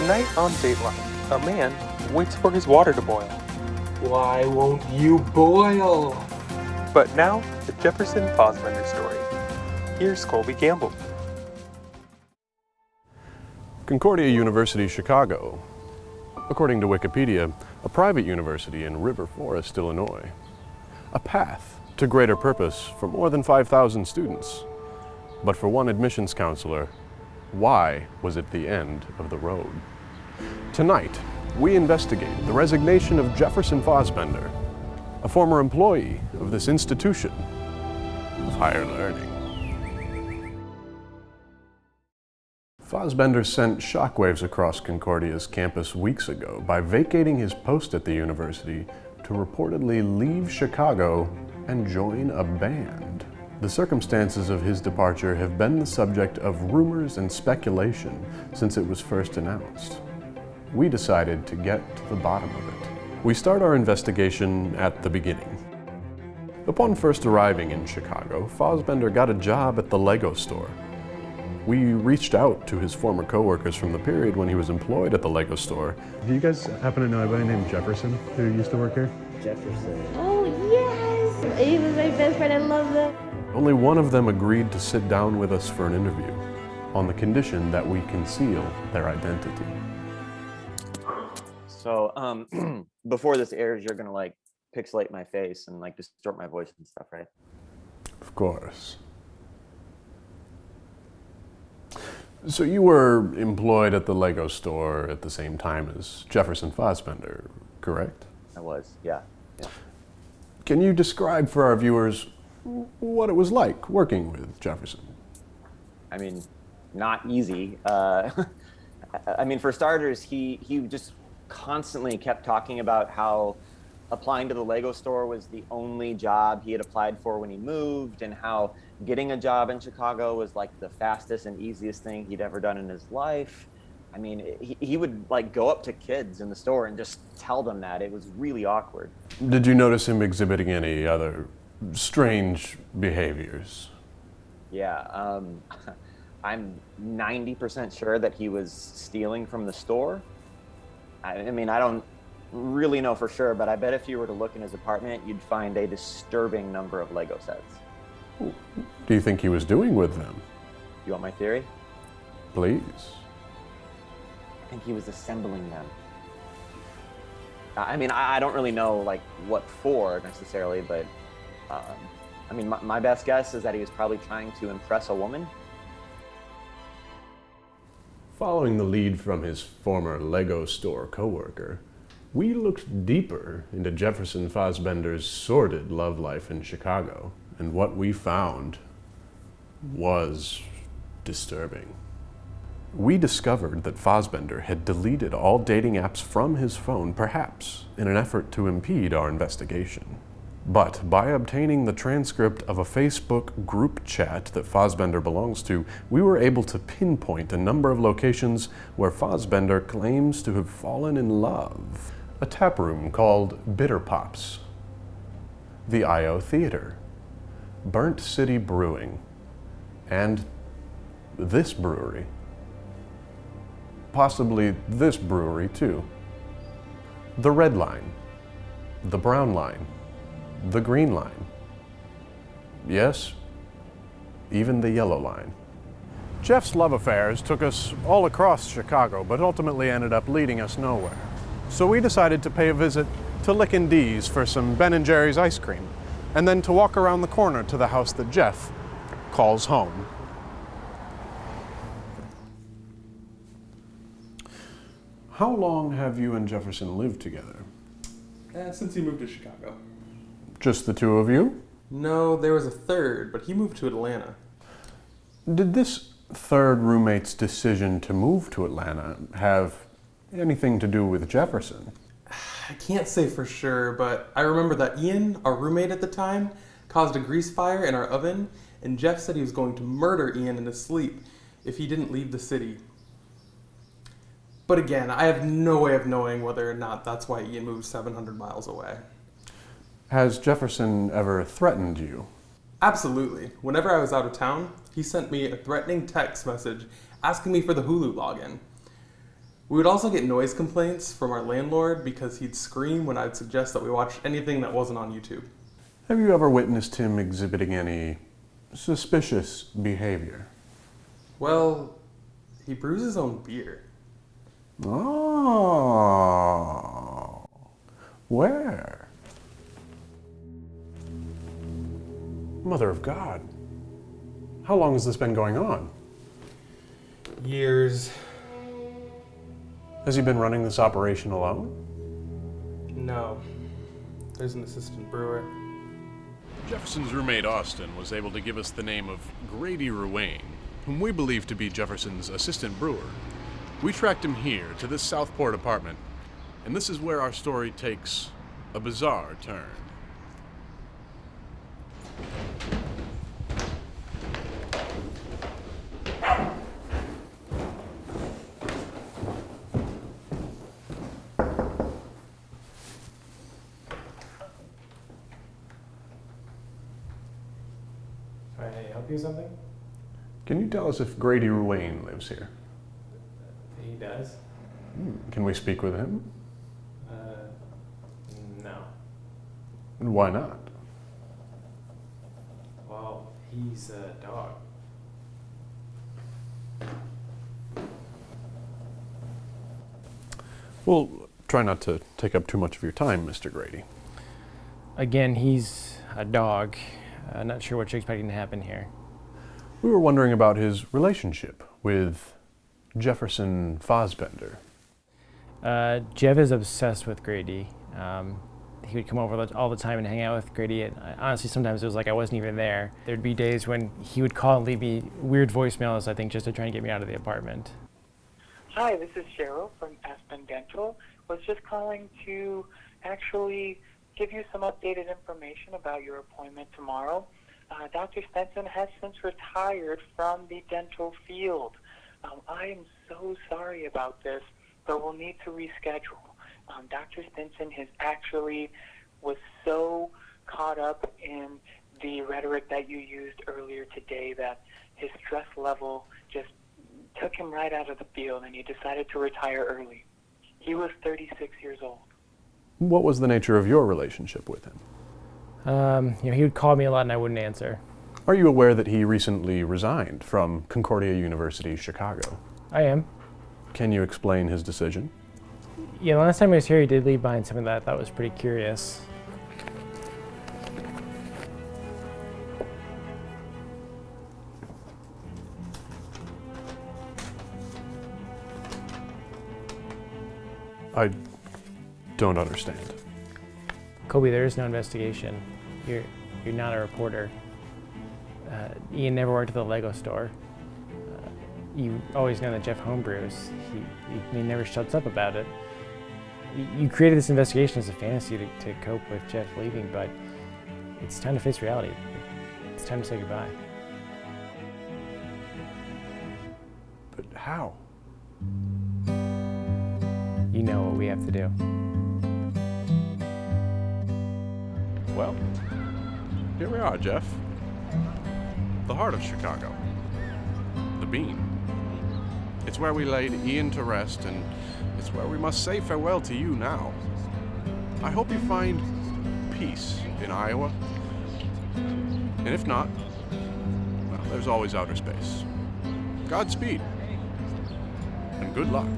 night on Dateline, a man waits for his water to boil. Why won't you boil? But now, the Jefferson Fosbender story. Here's Colby Campbell. Concordia University, Chicago. According to Wikipedia, a private university in River Forest, Illinois. A path to greater purpose for more than 5,000 students. But for one admissions counselor, why was it the end of the road? Tonight, we investigate the resignation of Jefferson Fosbender, a former employee of this institution of higher learning. Fosbender sent shockwaves across Concordia's campus weeks ago by vacating his post at the university to reportedly leave Chicago and join a band. The circumstances of his departure have been the subject of rumors and speculation since it was first announced. We decided to get to the bottom of it. We start our investigation at the beginning. Upon first arriving in Chicago, Fosbender got a job at the Lego store. We reached out to his former coworkers from the period when he was employed at the Lego store. Do you guys happen to know anybody named Jefferson who used to work here? Jefferson. Oh, yes! He was my best friend. I love that. Only one of them agreed to sit down with us for an interview on the condition that we conceal their identity. So, before this airs, you're gonna like pixelate my face and like distort my voice and stuff, right? Of course. So you were employed at the Lego store at the same time as Jefferson Fosbender, correct? I was, yeah. Can you describe for our viewers what it was like working with Jefferson? I mean, not easy. I mean, for starters, he just constantly kept talking about how applying to the Lego store was the only job he had applied for when he moved, and how getting a job in Chicago was like the fastest and easiest thing he'd ever done in his life. I mean, he would like go up to kids in the store and just tell them that. It was really awkward. Did you notice him exhibiting any other strange behaviors? Yeah, I'm 90% sure that he was stealing from the store. I mean, I don't really know for sure, but I bet if you were to look in his apartment, you'd find a disturbing number of Lego sets. Do you think he was doing with them? You want my theory? Please. I think he was assembling them. I mean, I don't really know like what for necessarily, but I mean, my best guess is that he was probably trying to impress a woman. Following the lead from his former Lego store coworker, we looked deeper into Jefferson Fosbender's sordid love life in Chicago, and what we found was disturbing. We discovered that Fosbender had deleted all dating apps from his phone, perhaps in an effort to impede our investigation. But by obtaining the transcript of a Facebook group chat that Fosbender belongs to, we were able to pinpoint a number of locations where Fosbender claims to have fallen in love. A tap room called Bitter Pops, the I.O. Theater, Burnt City Brewing, and this brewery. Possibly this brewery too. The Red Line, the Brown Line, the Green Line. Yes, even the Yellow Line. Jeff's love affairs took us all across Chicago, but ultimately ended up leading us nowhere. So we decided to pay a visit to Lickin' D's for some Ben & Jerry's ice cream, and then to walk around the corner to the house that Jeff calls home. How long have you and Jefferson lived together? Since he moved to Chicago. Just the two of you? No, there was a third, but he moved to Atlanta. Did this third roommate's decision to move to Atlanta have anything to do with Jefferson? I can't say for sure, but I remember that Ian, our roommate at the time, caused a grease fire in our oven, and Jeff said he was going to murder Ian in his sleep if he didn't leave the city. But again, I have no way of knowing whether or not that's why Ian moved 700 miles away. Has Jefferson ever threatened you? Absolutely. Whenever I was out of town, he sent me a threatening text message asking me for the Hulu login. We would also get noise complaints from our landlord because he'd scream when I'd suggest that we watch anything that wasn't on YouTube. Have you ever witnessed him exhibiting any suspicious behavior? Well, he brews his own beer. Oh. Where? Mother of God. How long has this been going on? Years. Has he been running this operation alone? No. There's an assistant brewer. Jefferson's roommate Austin was able to give us the name of Grady Ruane, whom we believe to be Jefferson's assistant brewer. We tracked him here to this Southport apartment, and this is where our story takes a bizarre turn. Can I help you with something? Can you tell us if Grady Ruane lives here? He does. Can we speak with him? No. And why not? Well, he's a dog. We'll try not to take up too much of your time, Mr. Grady. Again, he's a dog. Not sure what you're expecting to happen here. We were wondering about his relationship with Jefferson Fosbender. Jeff is obsessed with Grady. He would come over all the time and hang out with Grady. And honestly, sometimes it was like I wasn't even there. There'd be days when he would call and leave me weird voicemails, I think, just to try and get me out of the apartment. Hi, this is Cheryl from Aspen Dental. Was just calling to actually give you some updated information about your appointment tomorrow. Dr. Stenson has since retired from the dental field. I am so sorry about this, but we'll need to reschedule. Dr. Stenson was so caught up in the rhetoric that you used earlier today that his stress level just took him right out of the field, and he decided to retire early. He was 36 years old. What was the nature of your relationship with him? He would call me a lot and I wouldn't answer. Are you aware that he recently resigned from Concordia University, Chicago? I am. Can you explain his decision? Yeah, the last time I was here, he did leave behind something that I thought was pretty curious. I don't understand. Kobe, there is no investigation. You're not a reporter. Ian never worked at the Lego store. You always know that Jeff homebrews. He never shuts up about it. You created this investigation as a fantasy to cope with Jeff leaving, but it's time to face reality. It's time to say goodbye. But how? You know what we have to do. Well, here we are, Jeff. The heart of Chicago. The Bean. It's where we laid Ian to rest, and it's where we must say farewell to you now. I hope you find peace in Iowa. And if not, well, there's always outer space. Godspeed. And good luck.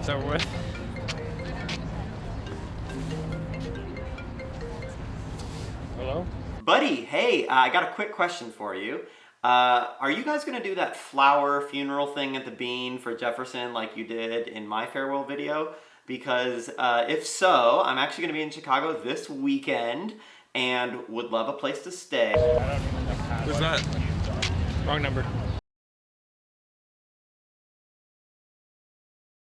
it's over with. Hello? Buddy, hey, I got a quick question for you. Are you guys going to do that flower funeral thing at the Bean for Jefferson like you did in my farewell video? Because if so, I'm actually going to be in Chicago this weekend and would love a place to stay. Who's that? Wrong number.